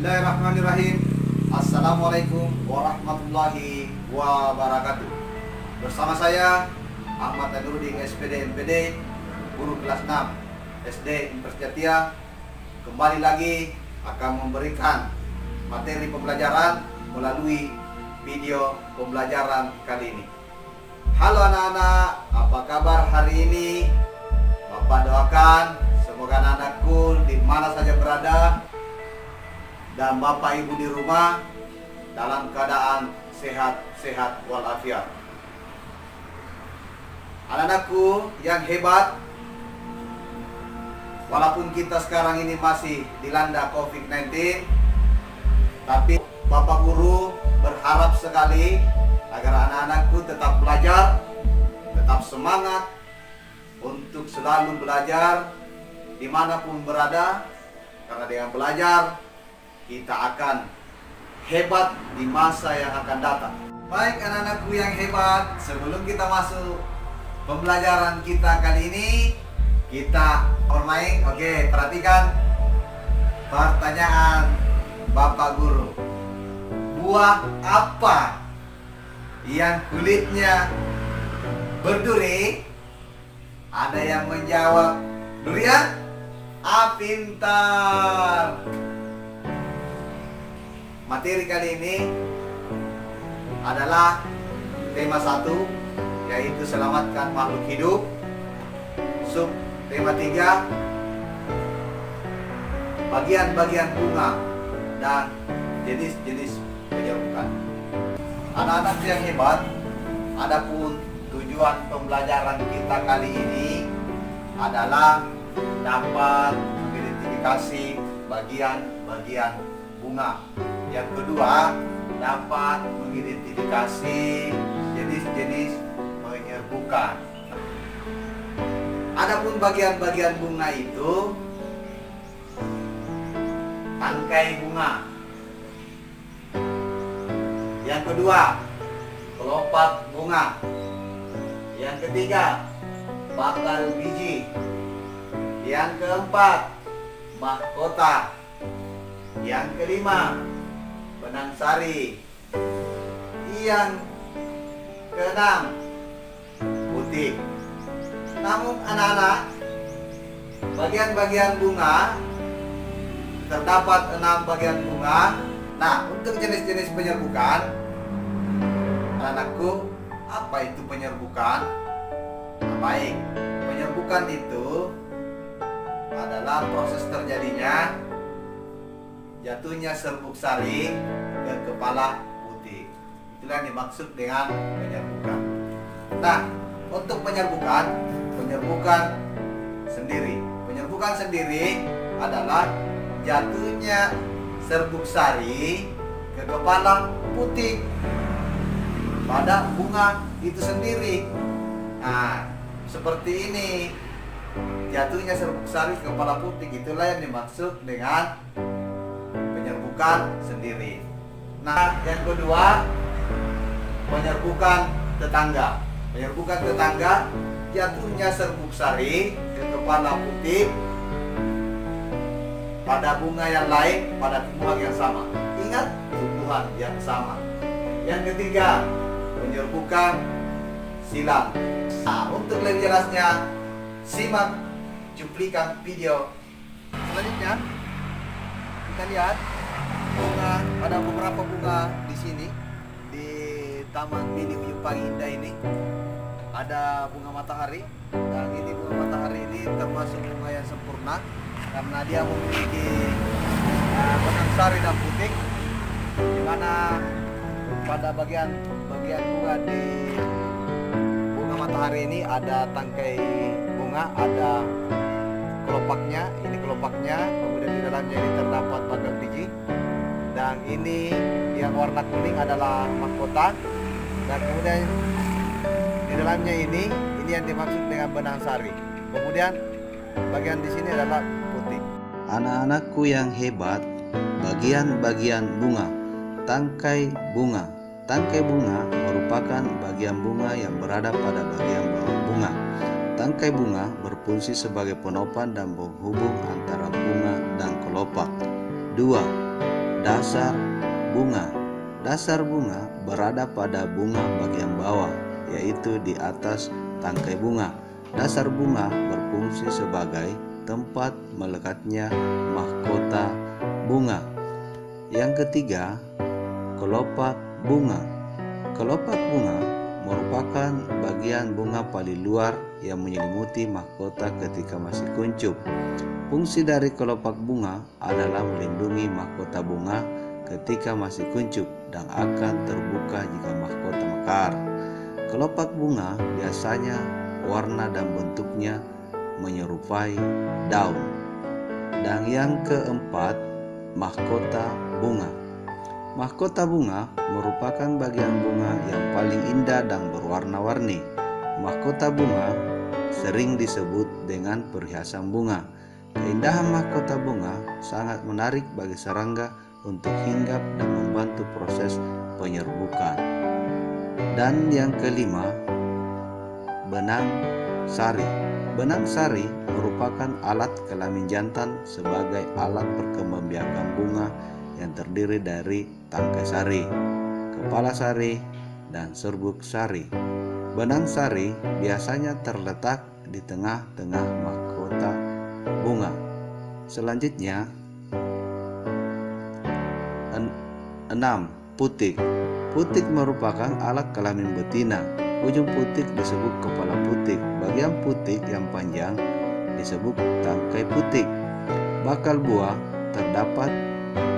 Bismillahirrahmanirrahim. Assalamualaikum warahmatullahi wabarakatuh. Bersama saya Ahmad Tanurudin SPD MPD, guru kelas 6 SD Impersetia, kembali lagi akan memberikan materi pembelajaran melalui video pembelajaran kali ini. Halo anak-anak, apa kabar hari ini? Bapak doakan semoga anak-anakku di mana saja berada dan Bapak Ibu di rumah dalam keadaan sehat-sehat walafiat. Anak-anakku yang hebat, walaupun kita sekarang ini masih dilanda COVID-19, tapi Bapak Guru berharap sekali agar anak-anakku tetap belajar, tetap semangat untuk selalu belajar dimanapun berada, karena dengan belajar kita akan hebat di masa yang akan datang. Baik anak-anakku yang hebat, sebelum kita masuk pembelajaran kita kali ini, kita bermain. Oke, perhatikan pertanyaan Bapak Guru. Buah apa yang kulitnya berduri? Ada yang menjawab durian? Pintar. Materi kali ini adalah tema 1, yaitu selamatkan makhluk hidup. Sub tema 3, bagian-bagian bunga dan jenis-jenis penyerbukan. Anak-anak yang hebat, adapun tujuan pembelajaran kita kali ini adalah dapat mengidentifikasi bagian-bagian bunga. Yang kedua, dapat mengidentifikasi jenis-jenis penyerbukan. Adapun bagian-bagian bunga itu tangkai bunga. Yang kedua, kelopak bunga. Yang ketiga, bakal biji. Yang keempat, mahkota. Yang kelima, benang sari. Yang keenam, putih. Namun anak-anak, bagian-bagian bunga terdapat 6 bagian bunga. Nah, untuk jenis-jenis penyerbukan, anak-anakku, apa itu penyerbukan? Nah, baik, penyerbukan itu adalah proses terjadinya jatuhnya serbuk sari ke kepala putih. Itulah yang dimaksud dengan penyerbukan. Nah, untuk penyerbukan sendiri adalah jatuhnya serbuk sari ke kepala putih pada bunga itu sendiri. Nah, seperti ini jatuhnya serbuk sari ke kepala putih, itulah yang dimaksud dengan penyerbukan sendiri. Nah, yang kedua, penyerbukan tetangga. Penyerbukan tetangga, jatuhnya serbuk sari ke kepala putih pada bunga yang lain, pada tumbuhan yang sama. Ingat, tumbuhan yang sama. Yang ketiga, penyerbukan silang. Nah, untuk lebih jelasnya, simak cuplikan video selanjutnya. Kita lihat bunga, ada beberapa bunga di sini di Taman Mini Ujung Pagi Indah ini. Ada bunga matahari, dan ini bunga matahari ini termasuk bunga yang sempurna karena dia memiliki benang sari dan putih, di mana pada bagian bunga di bunga matahari ini ada tangkai bunga, ada kelopaknya, ini kelopaknya, kemudian di dalamnya ini terdapat bakal biji. ini yang warna kuning adalah mahkota, dan kemudian di dalamnya ini yang dimaksud dengan benang sari. Kemudian bagian di sini adalah putih. Anak-anakku yang hebat, bagian-bagian bunga, tangkai bunga. Tangkai bunga merupakan bagian bunga yang berada pada bagian bawah bunga. Tangkai bunga berfungsi sebagai penopang dan penghubung antara bunga dan kelopak. 2. Dasar bunga. Dasar bunga berada pada bunga bagian bawah, yaitu di atas tangkai bunga. Dasar bunga berfungsi sebagai tempat melekatnya mahkota bunga. Yang ketiga, kelopak bunga. Kelopak bunga merupakan bagian bunga paling luar yang menyelimuti mahkota ketika masih kuncup. Fungsi dari kelopak bunga adalah melindungi mahkota bunga ketika masih kuncup dan akan terbuka jika mahkota mekar. Kelopak bunga biasanya warna dan bentuknya menyerupai daun. Dan yang keempat, mahkota bunga. Mahkota bunga merupakan bagian bunga yang paling indah dan berwarna-warni. Mahkota bunga sering disebut dengan perhiasan bunga. Keindahan mahkota bunga sangat menarik bagi serangga untuk hinggap dan membantu proses penyerbukan. Dan yang kelima, benang sari. Benang sari merupakan alat kelamin jantan sebagai alat perkembangbiakan bunga yang terdiri dari tangkai sari, kepala sari, dan serbuk sari. Benang sari biasanya terletak di tengah-tengah mahkota bunga. Selanjutnya, 6. Putik. Putik merupakan alat kelamin betina. Ujung putik disebut kepala putik. Bagian putik yang panjang disebut tangkai putik. Bakal buah terdapat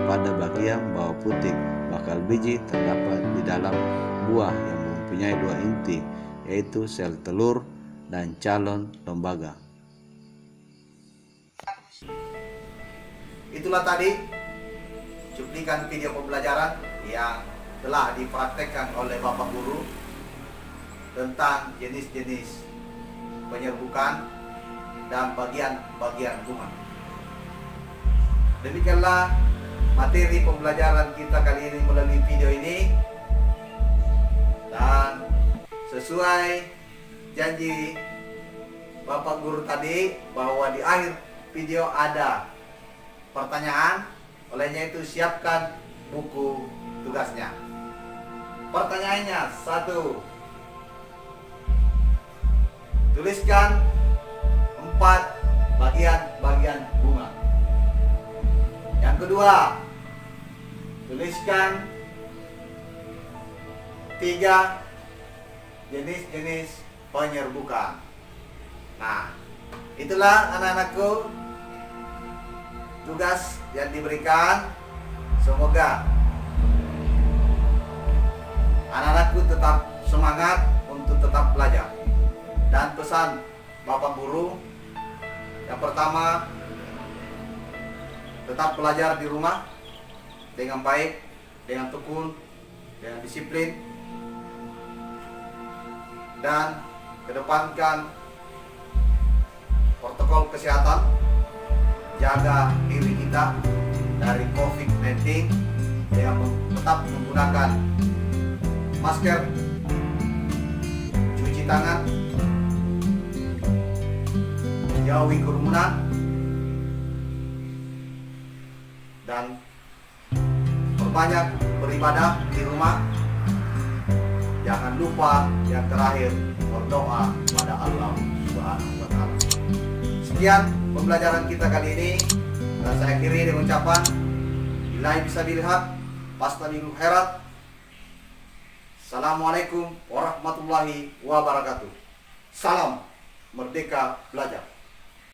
pada bagian bawah putik. Bakal biji terdapat di dalam buah yang mempunyai 2 inti, yaitu sel telur dan calon lembaga. Itulah tadi cuplikan video pembelajaran yang telah dipraktekkan oleh Bapak Guru tentang jenis-jenis penyerbukan dan bagian-bagian bunga. Demikianlah materi pembelajaran kita kali ini melalui video ini, dan sesuai janji Bapak Guru tadi bahwa di akhir video ada pertanyaan, olehnya itu siapkan buku tugasnya. Pertanyaannya 1. Tuliskan 4 bagian-bagian bunga. Yang kedua, tuliskan 3 jenis-jenis penyerbukan. Nah, itulah anak-anakku tugas yang diberikan. Semoga anak-anakku tetap semangat untuk tetap belajar. Dan pesan Bapak Guru, yang pertama, tetap belajar di rumah dengan baik, dengan tekun, dengan disiplin, dan kedepankan protokol kesehatan. Jaga diri kita dari COVID-19 dengan tetap menggunakan masker, cuci tangan, jauhi kerumunan, dan perbanyak beribadah di rumah. Jangan lupa yang terakhir, berdoa pada Allah Subhanahu wa Ta'ala. Sekian pembelajaran kita kali ini, dan saya akhiri dengan ucapan billahi bisabilil haq, fastabiqul khairat. Assalamualaikum warahmatullahi wabarakatuh. Salam Merdeka Belajar.